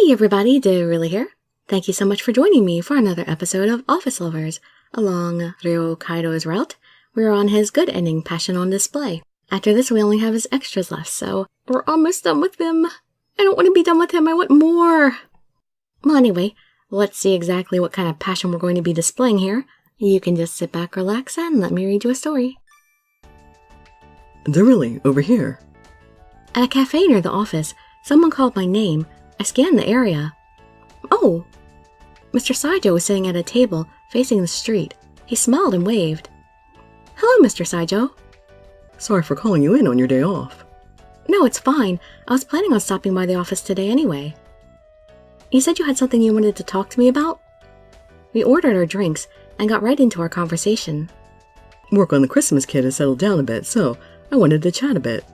Hey everybody, Dirili here. Thank you so much for joining me for another episode of Office Lovers. Along Ryo Kaido's route, we're on his good ending, Passion on Display. After this, we only have his extras left, so we're almost done with him. I don't want to be done with him, I want more. Well, anyway, let's see exactly what kind of passion we're going to be displaying here. You can just sit back, relax, and let me read you a story. Dirili, over here. At a cafe near the office, someone called my name. I scanned the area. Oh! Mr. Saijo was sitting at a table facing the street. He smiled and waved. Hello, Mr. Saijo. Sorry for calling you in on your day off. No, it's fine. I was planning on stopping by the office today anyway. You said you had something you wanted to talk to me about? We ordered our drinks and got right into our conversation. Work on the Christmas kit has settled down a bit, so I wanted to chat a bit.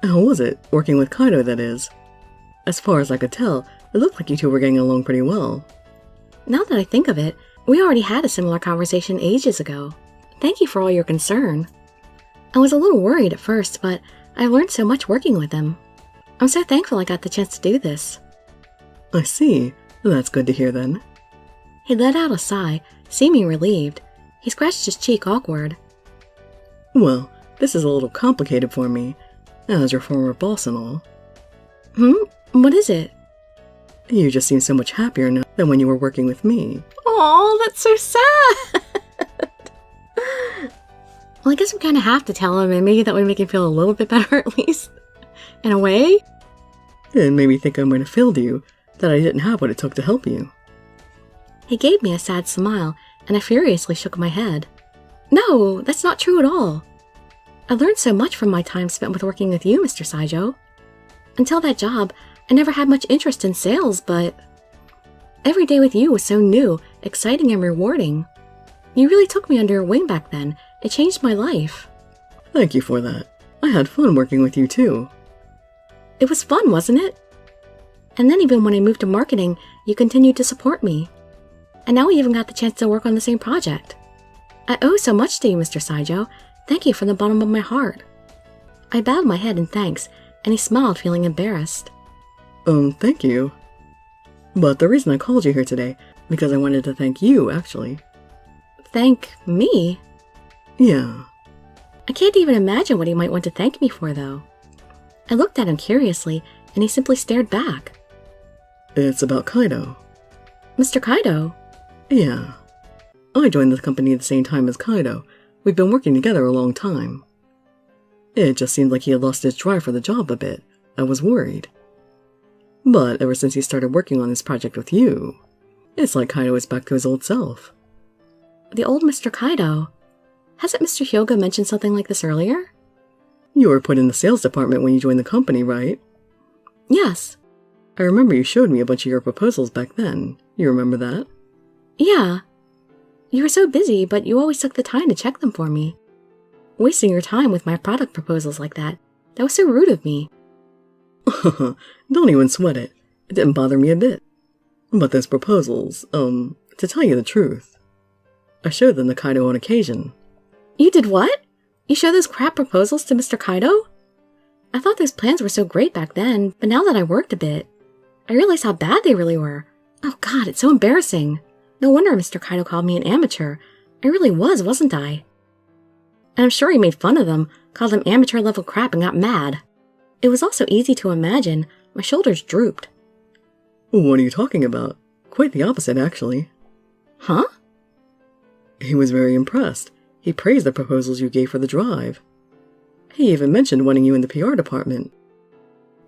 How was it, working with Kaido, that is? As far as I could tell, it looked like you two were getting along pretty well. Now that I think of it, we already had a similar conversation ages ago. Thank you for all your concern. I was a little worried at first, but I learned so much working with him. I'm so thankful I got the chance to do this. I see. That's good to hear then. He let out a sigh, seeming relieved. He scratched his cheek awkward. Well, this is a little complicated for me, as your former boss and all. What is it? You just seem so much happier now than when you were working with me. Aw, that's so sad! Well, I guess we kind of have to tell him, and maybe that would make him feel a little bit better at least. In a way. It made me think I might have failed you, that I didn't have what it took to help you. He gave me a sad smile, and I furiously shook my head. No, that's not true at all. I learned so much from my time spent with working with you, Mr. Saijo. Until that job, I never had much interest in sales, but every day with you was so new, exciting, and rewarding. You really took me under your wing back then. It changed my life. Thank you for that. I had fun working with you too. It was fun, wasn't it? And then even when I moved to marketing, you continued to support me. And now we even got the chance to work on the same project. I owe so much to you, Mr. Saijo. Thank you from the bottom of my heart. I bowed my head in thanks, and he smiled, feeling embarrassed. Thank you. But the reason I called you here today, because I wanted to thank you, actually. Thank me? Yeah. I can't even imagine what he might want to thank me for, though. I looked at him curiously, and he simply stared back. It's about Kaido. Mr. Kaido? Yeah. I joined the company at the same time as Kaido. We've been working together a long time. It just seemed like he had lost his drive for the job a bit. I was worried. But ever since he started working on this project with you, it's like Kaido is back to his old self. The old Mr. Kaido? Hasn't Mr. Hyoga mentioned something like this earlier? You were put in the sales department when you joined the company, right? Yes. I remember you showed me a bunch of your proposals back then. You remember that? Yeah. You were so busy, but you always took the time to check them for me. Wasting your time with my product proposals like that was so rude of me. Don't even sweat it. It didn't bother me a bit. But those proposals, to tell you the truth, I showed them to Kaido on occasion. You did what? You showed those crap proposals to Mr. Kaido? I thought those plans were so great back then, but now that I worked a bit, I realized how bad they really were. Oh god, it's so embarrassing. No wonder Mr. Kaido called me an amateur. I really was, wasn't I? And I'm sure he made fun of them, called them amateur-level crap, and got mad. It was also easy to imagine. My shoulders drooped. What are you talking about? Quite the opposite, actually. Huh? He was very impressed. He praised the proposals you gave for the drive. He even mentioned wanting you in the PR department.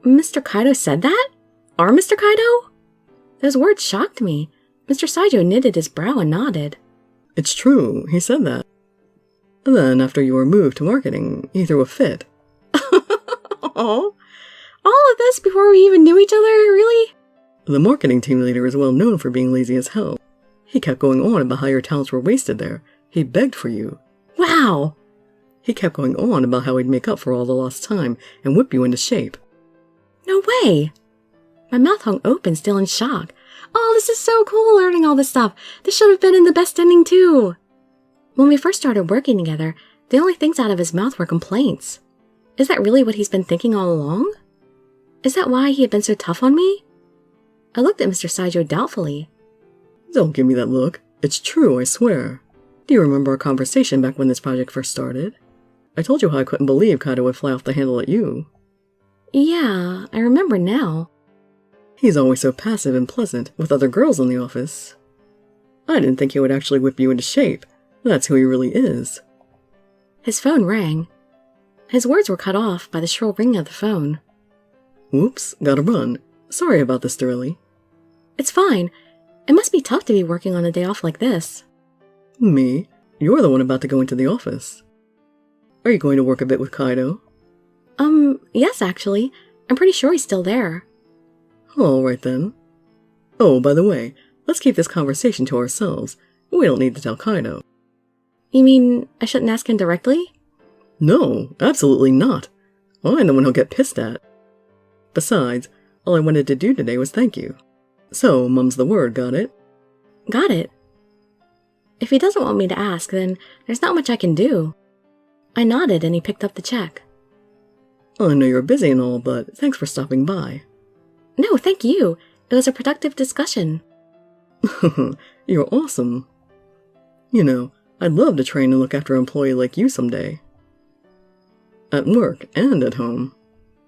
Mr. Kaido said that? Our Mr. Kaido? Those words shocked me. Mr. Saijo knitted his brow and nodded. It's true, he said that. And then, after you were moved to marketing, he threw a fit. Oh, all of this before we even knew each other, really? The marketing team leader is well known for being lazy as hell. He kept going on about how your talents were wasted there. He begged for you. Wow! He kept going on about how he'd make up for all the lost time and whip you into shape. No way! My mouth hung open, still in shock. Oh, this is so cool learning all this stuff. This should have been in the best ending too. When we first started working together, the only things out of his mouth were complaints. Is that really what he's been thinking all along? Is that why he had been so tough on me? I looked at Mr. Saijo doubtfully. Don't give me that look. It's true, I swear. Do you remember our conversation back when this project first started? I told you how I couldn't believe Kaido would fly off the handle at you. Yeah, I remember now. He's always so passive and pleasant with other girls in the office. I didn't think he would actually whip you into shape. That's who he really is. His phone rang. His words were cut off by the shrill ring of the phone. Whoops, gotta run. Sorry about this, Dirili. It's fine. It must be tough to be working on a day off like this. Me? You're the one about to go into the office. Are you going to work a bit with Kaido? Yes, actually. I'm pretty sure he's still there. All right then. Oh, by the way, let's keep this conversation to ourselves. We don't need to tell Kaido. You mean I shouldn't ask him directly? No, absolutely not. I'm the one he'll get pissed at. Besides, all I wanted to do today was thank you. So, mum's the word, got it? Got it. If he doesn't want me to ask, then there's not much I can do. I nodded and he picked up the check. I know you're busy and all, but thanks for stopping by. No, thank you. It was a productive discussion. You're awesome. You know, I'd love to train and look after an employee like you someday. At work and at home.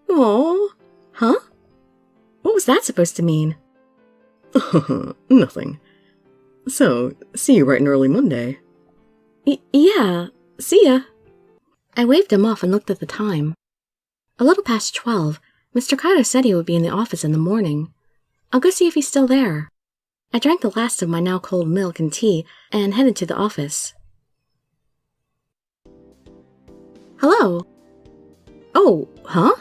Aww. Huh? What was that supposed to mean? Nothing. So, see you bright and early Monday. Yeah, see ya. I waved him off and looked at the time. A little past 12, Mr. Kaido said he would be in the office in the morning. I'll go see if he's still there. I drank the last of my now cold milk and tea and headed to the office. Hello? Oh, huh?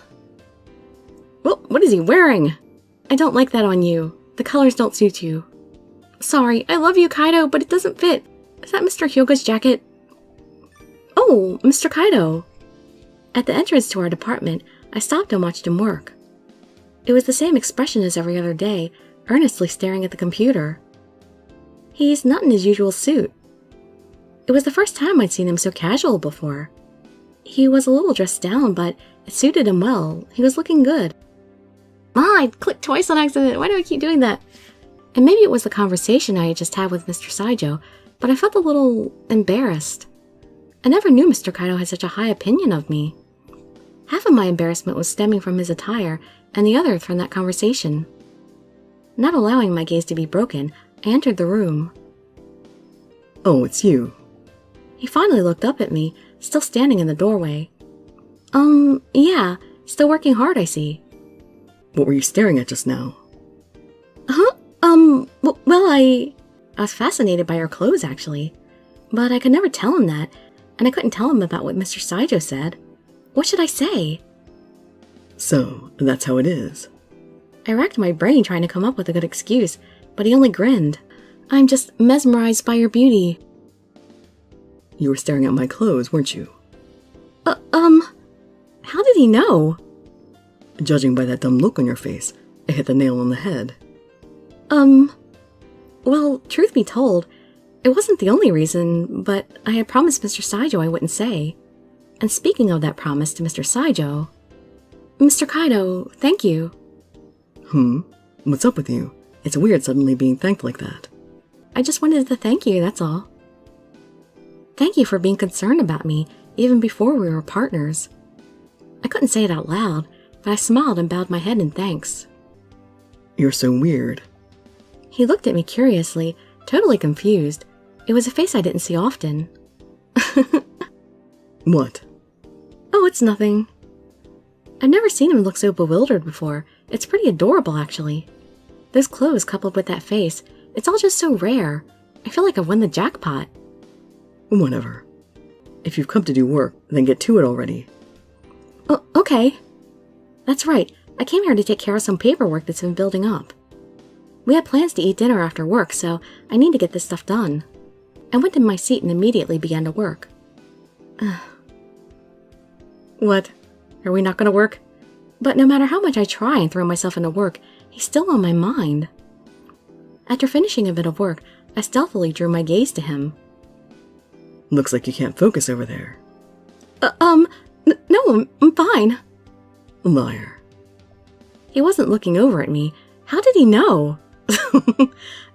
Well, what is he wearing? I don't like that on you. The colors don't suit you. Sorry, I love you, Kaido, but it doesn't fit. Is that Mr. Hyoga's jacket? Oh, Mr. Kaido. At the entrance to our department, I stopped and watched him work. It was the same expression as every other day, earnestly staring at the computer. He's not in his usual suit. It was the first time I'd seen him so casual before. He was a little dressed down, but it suited him well. He was looking good. I clicked twice on accident. Why do I keep doing that? And maybe it was the conversation I had just had with Mr. Saijo, but I felt a little embarrassed. I never knew Mr. Kaido had such a high opinion of me. Half of my embarrassment was stemming from his attire, and the other from that conversation. Not allowing my gaze to be broken, I entered the room. Oh, it's you. He finally looked up at me, still standing in the doorway. Yeah, still working hard, I see. What were you staring at just now? Well, I was fascinated by your clothes, actually. But I could never tell him that, and I couldn't tell him about what Mr. Saijo said. What should I say? So, that's how it is. I racked my brain trying to come up with a good excuse, but he only grinned. I'm just mesmerized by your beauty. You were staring at my clothes, weren't you? How did he know? Judging by that dumb look on your face, I hit the nail on the head. Well, truth be told, it wasn't the only reason, but I had promised Mr. Saijo I wouldn't say. And speaking of that promise to Mr. Saijo... Mr. Kaido, thank you. What's up with you? It's weird suddenly being thanked like that. I just wanted to thank you, that's all. Thank you for being concerned about me, even before we were partners. I couldn't say it out loud, but I smiled and bowed my head in thanks. You're so weird. He looked at me curiously, totally confused. It was a face I didn't see often. What? Oh, it's nothing. I've never seen him look so bewildered before. It's pretty adorable, actually. Those clothes coupled with that face, it's all just so rare. I feel like I've won the jackpot. Whatever. If you've come to do work, then get to it already. Oh, okay. That's right. I came here to take care of some paperwork that's been building up. We had plans to eat dinner after work, so I need to get this stuff done. I went in my seat and immediately began to work. What? Are we not going to work? But no matter how much I try and throw myself into work, he's still on my mind. After finishing a bit of work, I stealthily drew my gaze to him. Looks like you can't focus over there. No, I'm fine. Liar. He wasn't looking over at me. How did he know?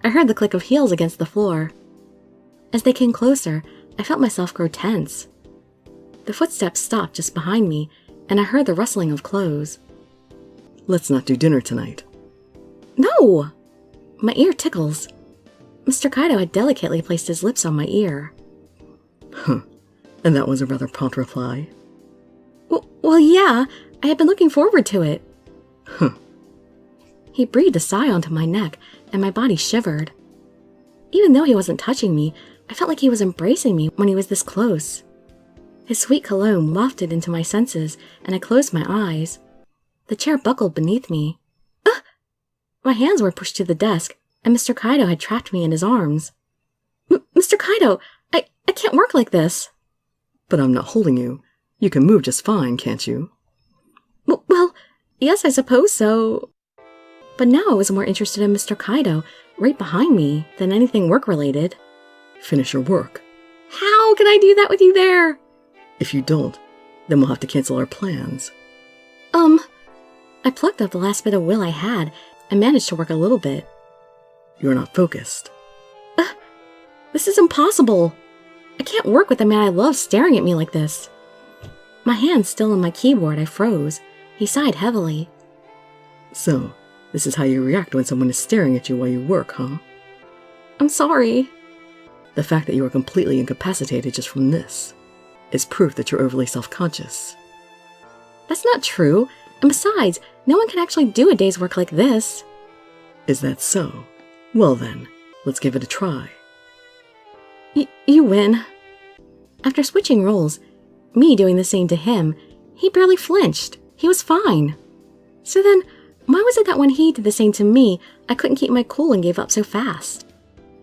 I heard the click of heels against the floor. As they came closer, I felt myself grow tense. The footsteps stopped just behind me, and I heard the rustling of clothes. Let's not do dinner tonight. No! My ear tickles. Mr. Kaido had delicately placed his lips on my ear. Huh. And that was a rather prompt reply. Well, yeah, I had been looking forward to it. Huh. He breathed a sigh onto my neck, and my body shivered. Even though he wasn't touching me, I felt like he was embracing me when he was this close. His sweet cologne wafted into my senses, and I closed my eyes. The chair buckled beneath me. My hands were pushed to the desk, and Mr. Kaido had trapped me in his arms. Mr. Kaido, I can't work like this. But I'm not holding you. You can move just fine, can't you? Well, yes, I suppose so. But now I was more interested in Mr. Kaido, right behind me, than anything work-related. Finish your work. How can I do that with you there? If you don't, then we'll have to cancel our plans. I plucked up the last bit of will I had and managed to work a little bit. You're not focused. This is impossible. I can't work with the man I love staring at me like this. My hand still on my keyboard, I froze. He sighed heavily. So, this is how you react when someone is staring at you while you work, huh? I'm sorry. The fact that you are completely incapacitated just from this is proof that you're overly self-conscious. That's not true. And besides, no one can actually do a day's work like this. Is that so? Well then, let's give it a try. You win. After switching roles, me doing the same to him, he barely flinched. He was fine. So then, why was it that when he did the same to me, I couldn't keep my cool and gave up so fast?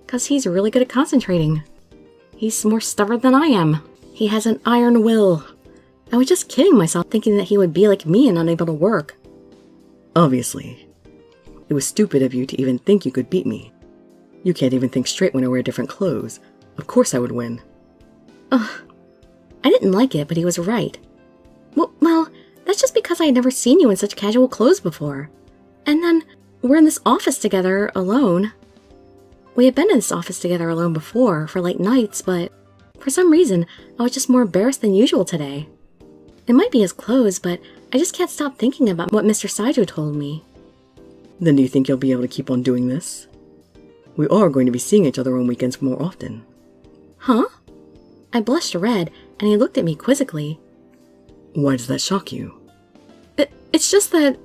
'Cause he's really good at concentrating. He's more stubborn than I am. He has an iron will. I was just kidding myself thinking that he would be like me and unable to work. Obviously. It was stupid of you to even think you could beat me. You can't even think straight when I wear different clothes. Of course I would win. I didn't like it, but he was right. Well, that's just because I had never seen you in such casual clothes before. And then, we're in this office together, alone. We had been in this office together alone before, for late nights, but for some reason, I was just more embarrassed than usual today. It might be his clothes, but I just can't stop thinking about what Mr. Saijo told me. Then do you think you'll be able to keep on doing this? We are going to be seeing each other on weekends more often. Huh? I blushed red, and he looked at me quizzically. Why does that shock you? It's just that...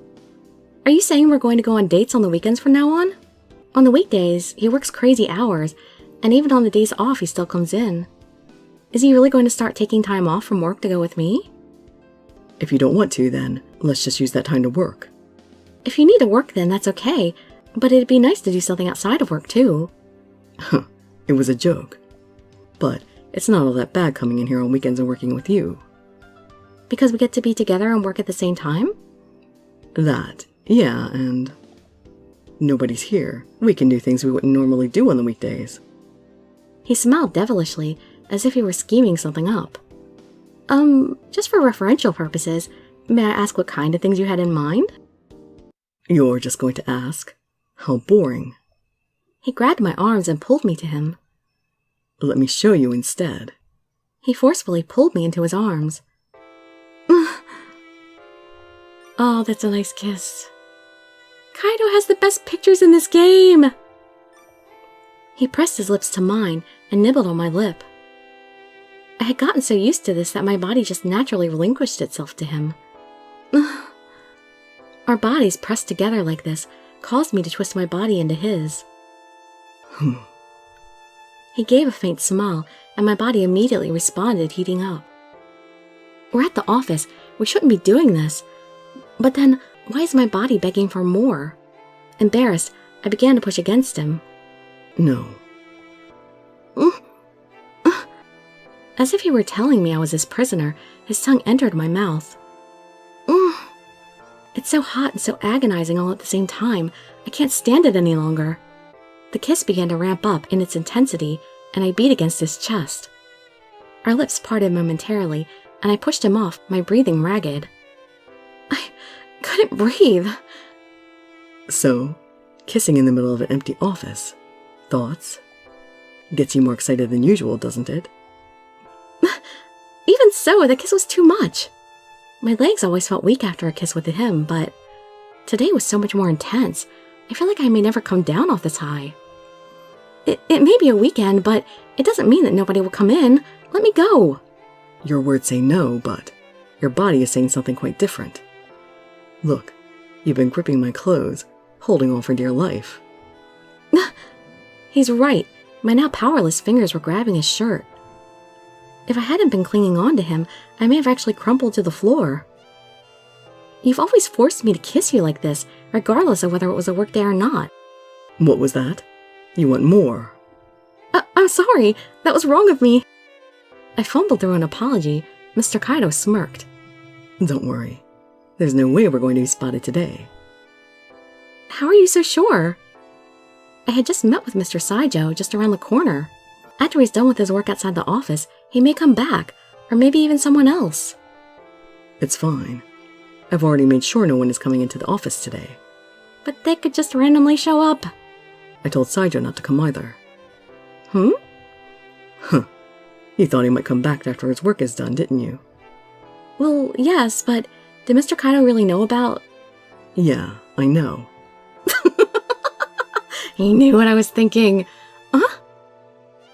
Are you saying we're going to go on dates on the weekends from now on? On the weekdays, he works crazy hours, and even on the days off, he still comes in. Is he really going to start taking time off from work to go with me? If you don't want to, then let's just use that time to work. If you need to work, then that's okay, but it'd be nice to do something outside of work, too. Huh, it was a joke. But it's not all that bad coming in here on weekends and working with you. Because we get to be together and work at the same time? That, yeah, and nobody's here. We can do things we wouldn't normally do on the weekdays. He smiled devilishly, as if he were scheming something up. Just for referential purposes, may I ask what kind of things you had in mind? You're just going to ask? How boring. He grabbed my arms and pulled me to him. Let me show you instead. He forcefully pulled me into his arms. Oh, that's a nice kiss. Kaido has the best pictures in this game! He pressed his lips to mine and nibbled on my lip. I had gotten so used to this that my body just naturally relinquished itself to him. Our bodies pressed together like this caused me to twist my body into his. He gave a faint smile, and my body immediately responded, heating up. We're at the office. We shouldn't be doing this. But then, why is my body begging for more? Embarrassed, I began to push against him. No. As if he were telling me I was his prisoner, his tongue entered my mouth. It's so hot and so agonizing all at the same time. I can't stand it any longer. The kiss began to ramp up in its intensity, and I beat against his chest. Our lips parted momentarily, and I pushed him off, my breathing ragged. I couldn't breathe. So, Kissing in the middle of an empty office. Thoughts? Gets you more excited than usual, doesn't it? Even so, the kiss was too much. My legs always felt weak after a kiss with him, but today was so much more intense. I feel like I may never come down off this high. It may be a weekend, but it doesn't mean that nobody will come in. Let me go. Your words say no, but your body is saying something quite different. Look, you've been gripping my clothes, holding on for dear life. He's right. My now powerless fingers were grabbing his shirt. If I hadn't been clinging on to him, I may have actually crumpled to the floor. You've always forced me to kiss you like this, regardless of whether it was a work day or not. What was that? You want more? I'm sorry. That was wrong of me. I fumbled through an apology. Mr. Kaido smirked. Don't worry. There's no way we're going to be spotted today. How are you so sure? I had just met with Mr. Saijo just around the corner. After he's done with his work outside the office, he may come back, or maybe even someone else. It's fine. I've already made sure no one is coming into the office today. But they could just randomly show up. I told Saijo not to come either. Hmm? Huh. You thought he might come back after his work is done, didn't you? Well, yes, but did Mr. Kaido really know about... Yeah, I know. He knew what I was thinking. Huh?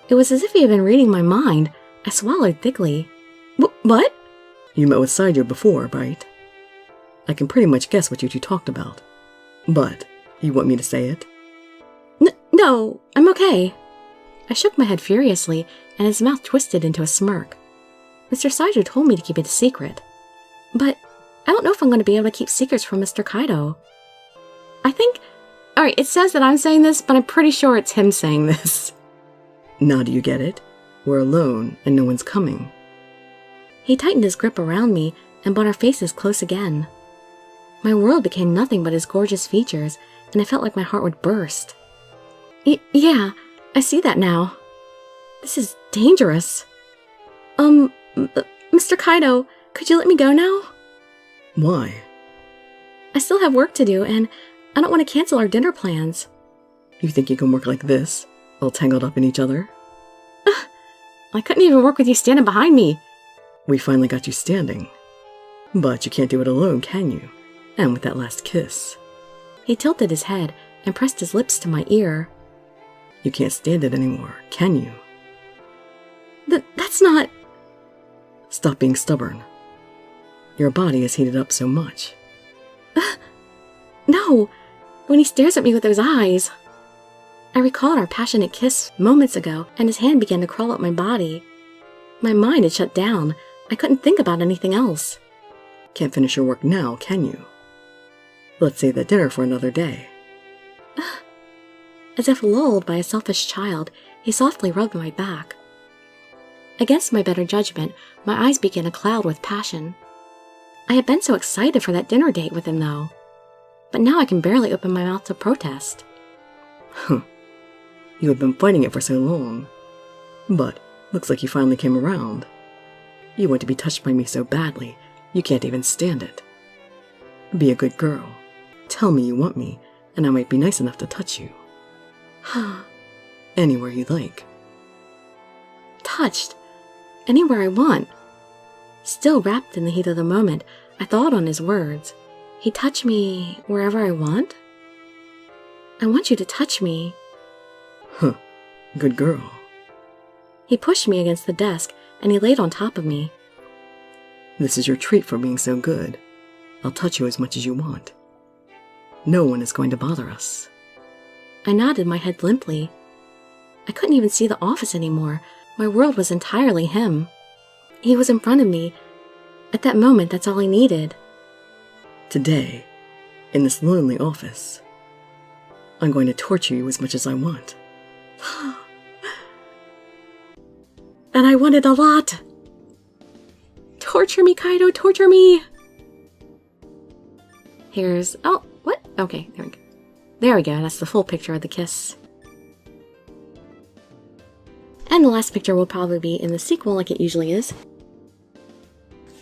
It was as if he had been reading my mind. I swallowed thickly. What? You met with Saijo before, right? I can pretty much guess what you two talked about. But, you want me to say it? No, I'm okay. I shook my head furiously, and his mouth twisted into a smirk. Mr. Saijo told me to keep it a secret. But I don't know if I'm going to be able to keep secrets from Mr. Kaido. I think... Alright, it says that I'm saying this, but I'm pretty sure it's him saying this. Now do you get it? We're alone, and no one's coming. He tightened his grip around me and brought our faces close again. My world became nothing but his gorgeous features, and I felt like my heart would burst. Yeah, I see that now. This is dangerous. Mr. Kaido, could you let me go now? Why? I still have work to do, and I don't want to cancel our dinner plans. You think you can work like this, all tangled up in each other? I couldn't even work with you standing behind me. We finally got you standing. But you can't do it alone, can you? And with that last kiss. He tilted his head and pressed his lips to my ear. You can't stand it anymore, can you? That's not... Stop being stubborn. Your body has heated up so much. No, when he stares at me with those eyes. I recalled our passionate kiss moments ago, and his hand began to crawl up my body. My mind had shut down. I couldn't think about anything else. Can't finish your work now, can you? Let's save that dinner for another day. As if lulled by a selfish child, he softly rubbed my back. Against my better judgment, my eyes began to cloud with passion. I had been so excited for that dinner date with him, though. But now I can barely open my mouth to protest. You had been fighting it for so long. But looks like you finally came around. You want to be touched by me so badly, you can't even stand it. Be a good girl. Tell me you want me, and I might be nice enough to touch you. Anywhere you like. Touched. Anywhere I want. Still wrapped in the heat of the moment, I thought on his words. He'd touch me wherever I want? I want you to touch me. Good girl. He pushed me against the desk, and he laid on top of me. This is your treat for being so good. I'll touch you as much as you want. No one is going to bother us. I nodded my head limply. I couldn't even see the office anymore. My world was entirely him. He was in front of me. At that moment, that's all I needed. Today, in this lonely office, I'm going to torture you as much as I want. And I wanted a lot. Torture me, Kaido, torture me. Here's... Oh, what? Okay, there we go. There we go, that's the full picture of the kiss. And the last picture will probably be in the sequel like it usually is.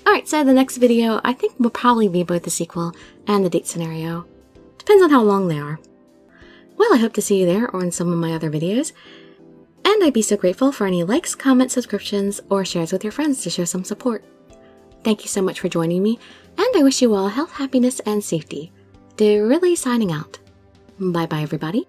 Alright, so the next video I think will probably be both the sequel and the date scenario. Depends on how long they are. Well, I hope to see you there or in some of my other videos. And I'd be so grateful for any likes, comments, subscriptions, or shares with your friends to show some support. Thank you so much for joining me, and I wish you all health, happiness, and safety. Dirili signing out. Bye-bye, everybody.